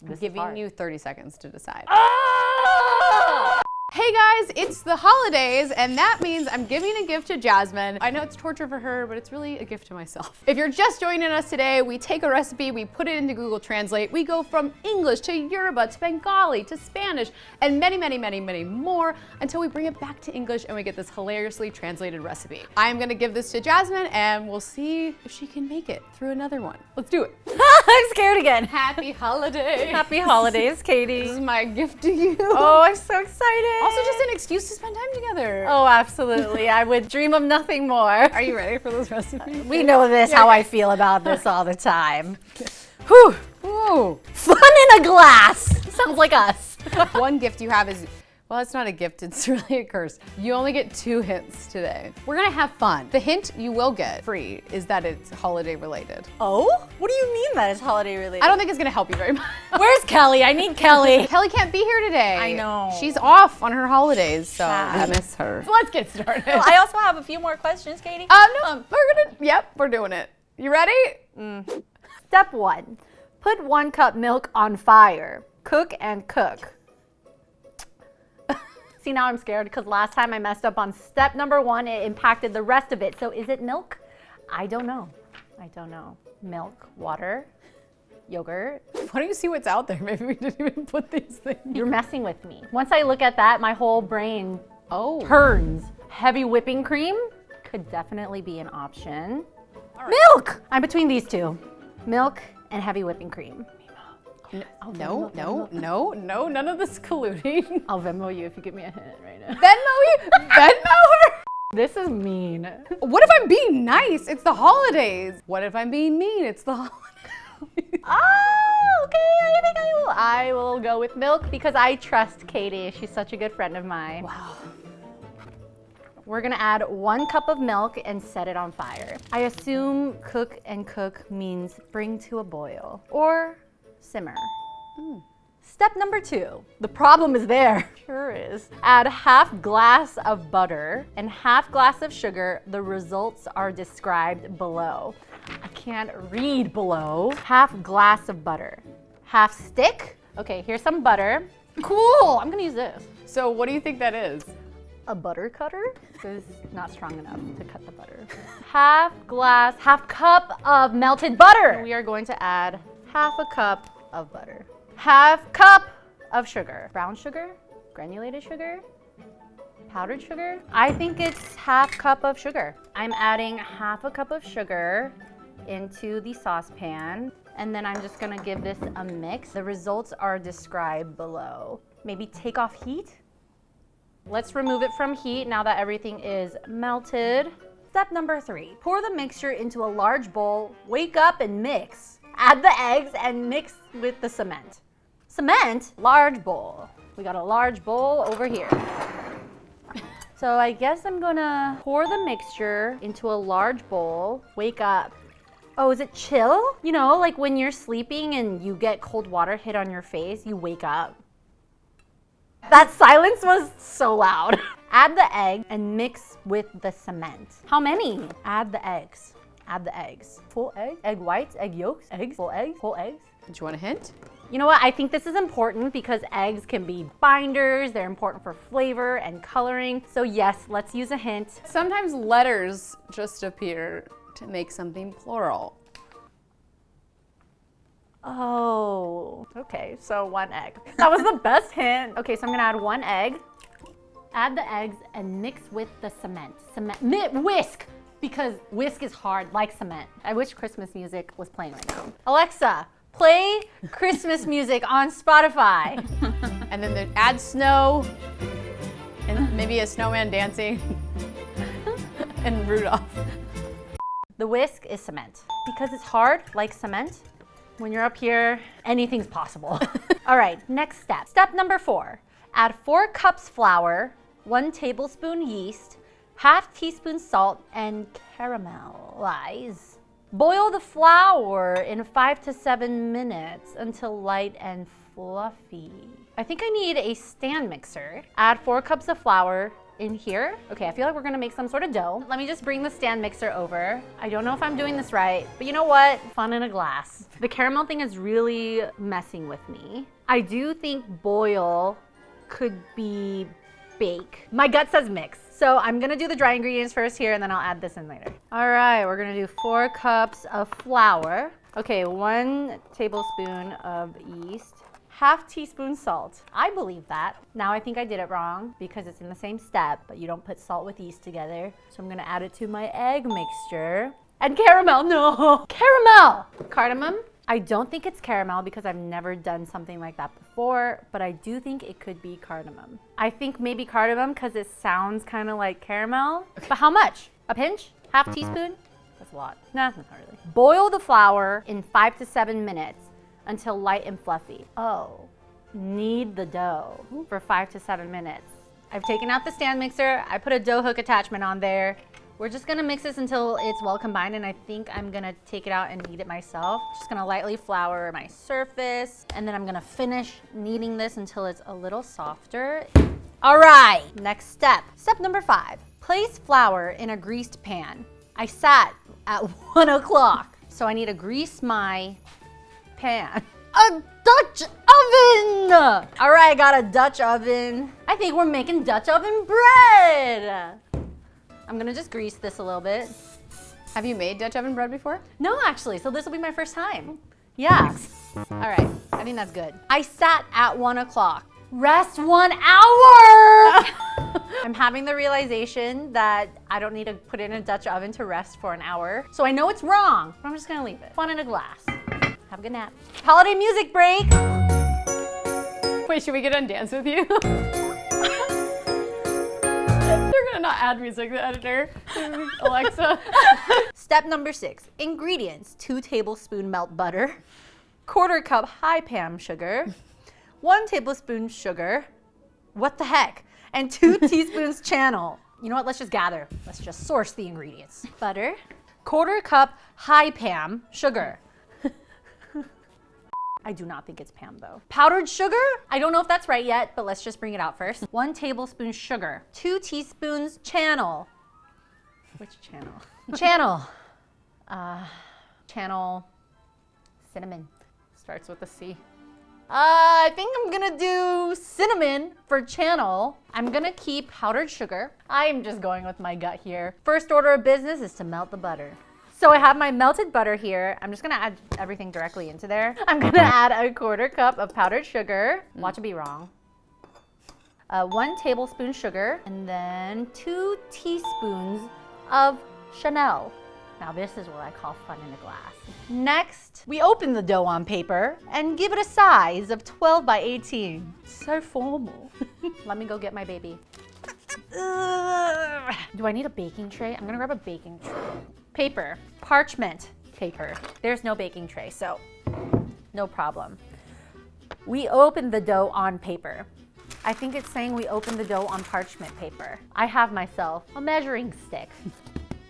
I'm giving you 30 seconds to decide. Ah! Hey guys, it's the holidays, and that means I'm giving a gift to Jasmine. I know it's torture for her, but it's really a gift to myself. If you're just joining us today, we take a recipe, we put it into Google Translate, we go from English to Yoruba to Bengali to Spanish, and many, many, many, many more until we bring it back to English and we get this hilariously translated recipe. I'm gonna give this to Jasmine, and we'll see if she can make it through another one. Let's do it. I'm scared again. Happy holidays. Happy holidays, Katie. This is my gift to you. Oh, I'm so excited. Also just an excuse to spend time together. Oh, absolutely. I would dream of nothing more. Are you ready for this recipe? We know this, how I feel about this all the time. Whew. Ooh. Fun in a glass. Sounds like us. One gift you have is, well, it's not a gift, it's really a curse. You only get 2 hints today. We're gonna have fun. The hint you will get free is that it's holiday related. Oh? What do you mean that it's holiday related? I don't think it's gonna help you very much. Where's Kelly? I need Kelly. Kelly can't be here today. I know. She's off on her holidays, so Sad. I miss her. So let's get started. Well, I also have a few more questions, Katie. No, we're doing it. You ready? Step 1. Put 1 cup milk on fire. Cook and cook. See, now I'm scared because last time I messed up on step number 1, it impacted the rest of it. So is it milk? I don't know. I don't know. Milk, water, yogurt. Why don't you see what's out there? Maybe we didn't even put these things. You're messing with me. Once I look at that, my whole brain turns. Heavy whipping cream could definitely be an option. Right. Milk! I'm between these two. Milk and heavy whipping cream. No, none of this colluding. I'll Venmo you if you give me a hint right now. Venmo her? This is mean. What if I'm being nice? It's the holidays. What if I'm being mean? It's the holidays. Oh, okay, I think I will go with milk because I trust Katie. She's such a good friend of mine. Wow. We're gonna add 1 cup of milk and set it on fire. I assume cook and cook means bring to a boil or simmer. Step number 2. The problem is there. Sure is. Add half glass of butter and half glass of sugar. The results are described below. I can't read below. Half glass of butter. Half stick. Okay, here's some butter. Cool, I'm gonna use this. So what do you think that is? A butter cutter? This is not strong enough to cut the butter. Half cup of melted butter. And we are going to add half a cup of butter. Half cup of sugar. Brown sugar, granulated sugar, powdered sugar. I think it's half cup of sugar. I'm adding half a cup of sugar into the saucepan, and then I'm just gonna give this a mix. The results are described below. Maybe take off heat. Let's remove it from heat now that everything is melted. Step number 3, pour the mixture into a large bowl, wake up and mix. Add the eggs and mix with the cement. Cement, large bowl. We got a large bowl over here. So I guess I'm gonna pour the mixture into a large bowl, wake up. Oh, is it chill? You know, like when you're sleeping and you get cold water hit on your face, you wake up. That silence was so loud. Add the egg and mix with the cement. How many? Add the eggs. Add the eggs. Full egg, egg whites, egg yolks, eggs, full eggs, whole eggs. Do you want a hint? You know what? I think this is important because eggs can be binders. They're important for flavor and coloring. So yes, let's use a hint. Sometimes letters just appear to make something plural. Oh, okay, so 1 egg. That was the best hint. Okay, so I'm gonna add 1 egg. Add the eggs and mix with the cement. Whisk, because whisk is hard like cement. I wish Christmas music was playing right now. Alexa, play Christmas music on Spotify. And then add snow and maybe a snowman dancing and Rudolph. The whisk is cement. Because it's hard like cement, when you're up here, anything's possible. All right, next step. Step number 4. Add 4 cups flour, 1 tablespoon yeast, half teaspoon salt, and caramelize. Boil the flour in 5 to 7 minutes until light and fluffy. I think I need a stand mixer. Add 4 cups of flour, in here. Okay, I feel like we're gonna make some sort of dough. Let me just bring the stand mixer over. I don't know if I'm doing this right, but you know what? Fun in a glass. The caramel thing is really messing with me. I do think boil could be bake. My gut says mix. So I'm gonna do the dry ingredients first here and then I'll add this in later. All right, we're gonna do 4 cups of flour. Okay, 1 tablespoon of yeast. Half teaspoon salt. I believe that. Now I think I did it wrong because it's in the same step, but you don't put salt with yeast together. So I'm gonna add it to my egg mixture. And caramel, no! Caramel! Cardamom. I don't think it's caramel because I've never done something like that before, but I do think it could be cardamom. I think maybe cardamom because it sounds kind of like caramel. But how much? A pinch? Half teaspoon? That's a lot. Nah, not really. Boil the flour in 5 to 7 minutes until light and fluffy. Oh, knead the dough for 5 to 7 minutes. I've taken out the stand mixer. I put a dough hook attachment on there. We're just gonna mix this until it's well combined, and I think I'm gonna take it out and knead it myself. Just gonna lightly flour my surface, and then I'm gonna finish kneading this until it's a little softer. All right, next step. Step number 5, place flour in a greased pan. I sat at 1 o'clock, so I need to grease my pan. A Dutch oven! All right, I got a Dutch oven. I think we're making Dutch oven bread. I'm gonna just grease this a little bit. Have you made Dutch oven bread before? No, actually, so this will be my first time. Yeah. All right, I think that's good. I sat at 1 o'clock. Rest 1 hour! I'm having the realization that I don't need to put it in a Dutch oven to rest for an hour. So I know it's wrong, but I'm just gonna leave it. Fun in a glass. Have a good nap. Holiday music break. Wait, should we get on Dance With You? They're gonna not add music, the editor. Alexa. Step number 6, ingredients. 2 tablespoon melt butter, 1/4 cup high palm sugar, 1 tablespoon sugar, what the heck, and 2 teaspoons channel. You know what, let's just gather. Let's just source the ingredients. Butter, 1/4 cup high palm sugar. I do not think it's Pam though. Powdered sugar? I don't know if that's right yet, but let's just bring it out first. 1 tablespoon sugar, 2 teaspoons channel. Which channel? Channel. Channel cinnamon. Starts with a C. I think I'm gonna do cinnamon for channel. I'm gonna keep powdered sugar. I'm just going with my gut here. First order of business is to melt the butter. So I have my melted butter here. I'm just gonna add everything directly into there. I'm gonna add a 1/4 cup of powdered sugar. Watch it be wrong. 1 tablespoon sugar, and then 2 teaspoons of Chanel. Now this is what I call fun in a glass. Next, we open the dough on paper and give it a size of 12 by 18. So formal. Let me go get my baby. Do I need a baking tray? I'm gonna grab a baking tray. Paper, parchment paper. There's no baking tray, so no problem. We open the dough on paper. I think it's saying we open the dough on parchment paper. I have myself a measuring stick.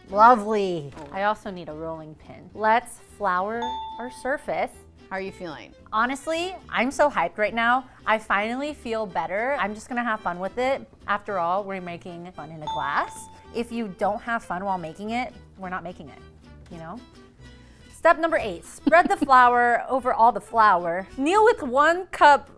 Lovely. I also need a rolling pin. Let's flour our surface. How are you feeling? Honestly, I'm so hyped right now. I finally feel better. I'm just gonna have fun with it. After all, we're making fun in a glass. If you don't have fun while making it, we're not making it, you know? Step number 8, spread the flour over all the flour. Knead with 1 cup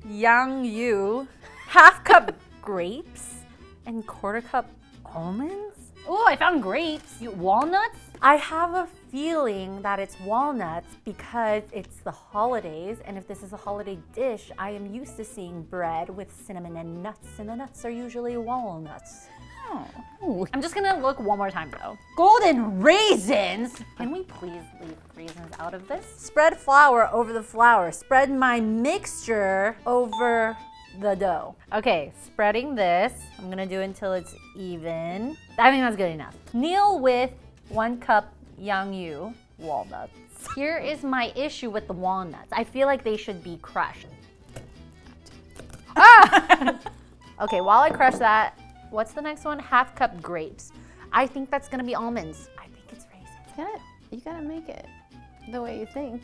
yang yu, 1/2 cup grapes, and 1/4 cup almonds. Oh, I found grapes. Walnuts? I have a feeling that it's walnuts because it's the holidays, and if this is a holiday dish, I am used to seeing bread with cinnamon and nuts, and the nuts are usually walnuts. Oh. I'm just gonna look one more time though. Golden raisins! Can we please leave raisins out of this? Spread flour over the flour. Spread my mixture over the dough. Okay, spreading this. I'm gonna do it until it's even. I think that's good enough. Knead with 1 cup yang yu walnuts. Here is my issue with the walnuts. I feel like they should be crushed. Ah! Okay, while I crush that, what's the next one? 1/2 cup grapes. I think that's gonna be almonds. I think it's raisins. You gotta make it the way you think.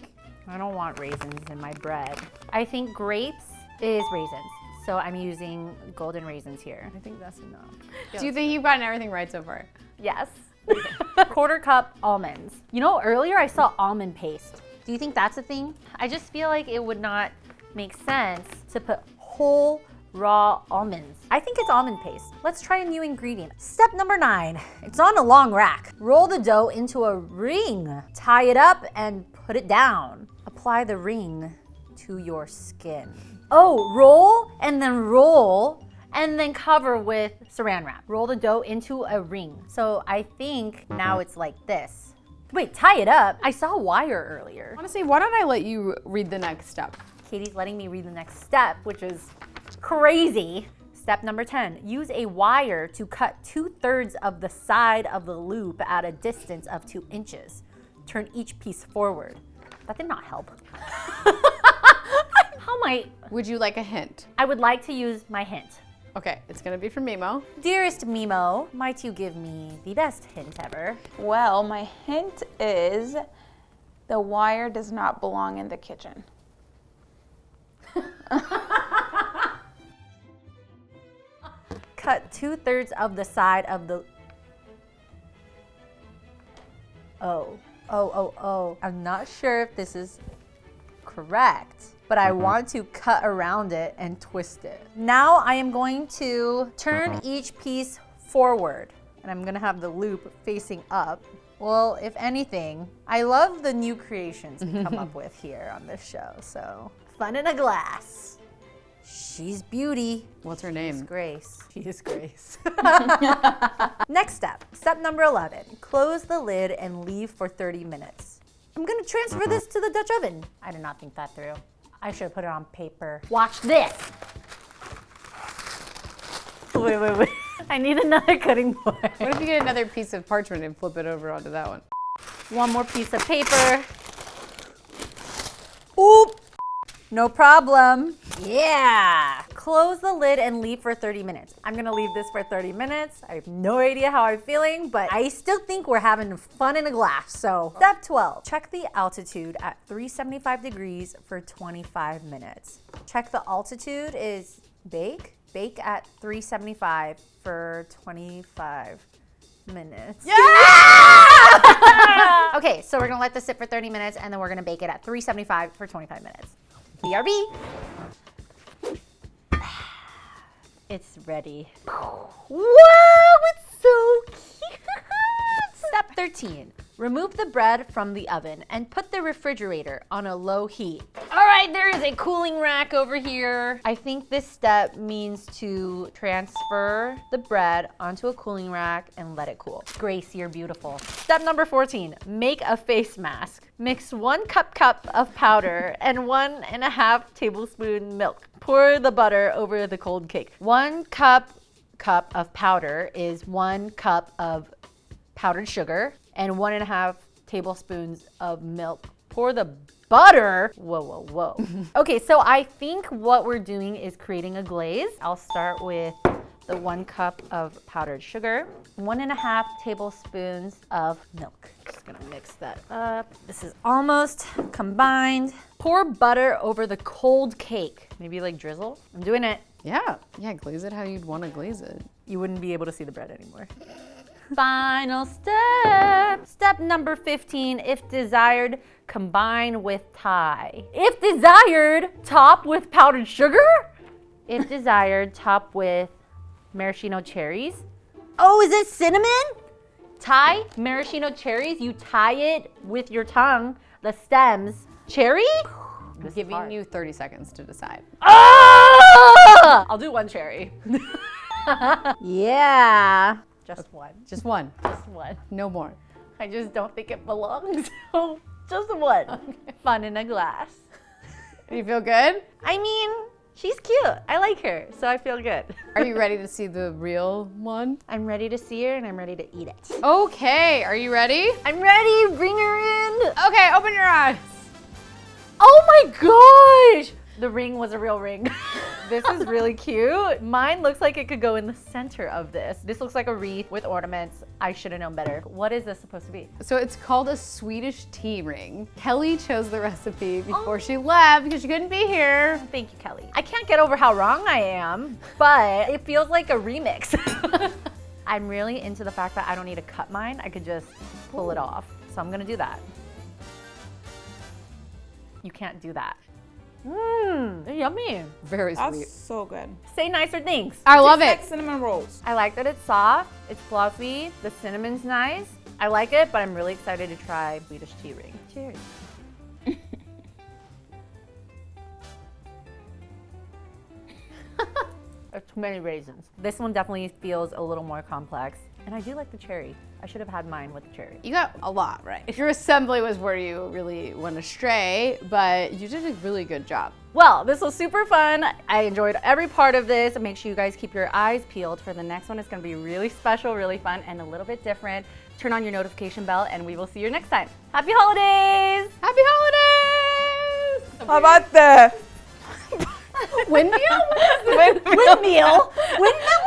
I don't want raisins in my bread. I think grapes is raisins. So I'm using golden raisins here. I think that's enough. Do you think you've gotten everything right so far? Yes. 1/4 cup almonds. You know, earlier I saw almond paste. Do you think that's a thing? I just feel like it would not make sense to put whole raw almonds. I think it's almond paste. Let's try a new ingredient. Step number 9. It's on a long rack. Roll the dough into a ring. Tie it up and put it down. Apply the ring to your skin. Oh, roll and then cover with saran wrap. Roll the dough into a ring. So I think now it's like this. Wait, tie it up? I saw wire earlier. Honestly, why don't I let you read the next step? Katie's letting me read the next step, which is crazy. Step number 10, use a wire to cut 2/3 of the side of the loop at a distance of 2 inches. Turn each piece forward. That did not help. Would you like a hint? I would like to use my hint. Okay, it's gonna be from Mimo. Dearest Mimo, might you give me the best hint ever? Well, my hint is the wire does not belong in the kitchen. Cut 2/3 of the side of the... Oh. I'm not sure if this is correct, but I want to cut around it and twist it. Now I am going to turn each piece forward, and I'm gonna have the loop facing up. Well, if anything, I love the new creations we come up with here on this show, so fun in a glass. She's beauty. What's her name? She's Grace. She is Grace. Next step, step number 11. Close the lid and leave for 30 minutes. I'm gonna transfer this to the Dutch oven. I did not think that through. I should have put it on paper. Watch this. Wait. I need another cutting board. What if you get another piece of parchment and flip it over onto that one? One more piece of paper. Oop. No problem. Yeah. Close the lid and leave for 30 minutes. I'm gonna leave this for 30 minutes. I have no idea how I'm feeling, but I still think we're having fun in a glass. So step 12, check the altitude at 375 degrees for 25 minutes. Check the altitude is bake at 375 for 25 minutes. Yeah! Okay, so we're gonna let this sit for 30 minutes and then we're gonna bake it at 375 for 25 minutes. BRB. It's ready. Wow, it's so cute. Step 13, remove the bread from the oven and put the refrigerator on a low heat. All right, there is a cooling rack over here. I think this step means to transfer the bread onto a cooling rack and let it cool. Grace, you're beautiful. Step number 14, make a face mask. Mix 1 cup of powder and 1.5 tablespoon milk. Pour the butter over the cold cake. 1 cup of powder is 1 cup of powdered sugar and 1.5 tablespoons of milk. Pour the butter. Whoa. Okay, so I think what we're doing is creating a glaze. I'll start with the 1 cup of powdered sugar, 1.5 tablespoons of milk. Just gonna mix that up. This is almost combined. Pour butter over the cold cake. Maybe like drizzle. I'm doing it. Yeah, glaze it how you'd want to glaze it. You wouldn't be able to see the bread anymore. Final step. Step number 15, if desired, combine with Thai. If desired, top with powdered sugar. If desired, top with maraschino cherries. Oh, is it cinnamon? Thai maraschino cherries, you tie it with your tongue, the stems. Cherry? I'm giving you 30 seconds to decide. Ah! I'll do 1 cherry. Yeah. Just one. Just one. Just one. No more. I just don't think it belongs. So just one. Okay. Fun in a glass. Do you feel good? I mean, she's cute. I like her, so I feel good. Are you ready to see the real one? I'm ready to see her and I'm ready to eat it. Okay, are you ready? I'm ready. Bring her in. Okay, open your eyes. Oh my gosh. the ring was a real ring. This is really cute. Mine looks like it could go in the center of this. This looks like a wreath with ornaments. I should have known better. What is this supposed to be? So it's called a Swedish tea ring. Kelly chose the recipe before she left because she couldn't be here. Thank you, Kelly. I can't get over how wrong I am, but it feels like a remix. I'm really into the fact that I don't need to cut mine. I could just pull it off. So I'm gonna do that. You can't do that. They're yummy. Very That's sweet. so good. Say nicer things. I love Tastes it. like cinnamon rolls. I like that it's soft, it's fluffy, the cinnamon's nice. I like it, but I'm really excited to try Swedish tea ring. Cheers. There's too many raisins. This one definitely feels a little more complex. And I do like the cherry. I should have had mine with the cherry. You got a lot right. Your assembly was where you really went astray, but you did a really good job. Well, this was super fun. I enjoyed every part of this. Make sure you guys keep your eyes peeled for the next one. It's gonna be really special, really fun, and a little bit different. Turn on your notification bell, and we will see you next time. Happy holidays! Happy holidays! How about the Windmill? Windmill? Windmill?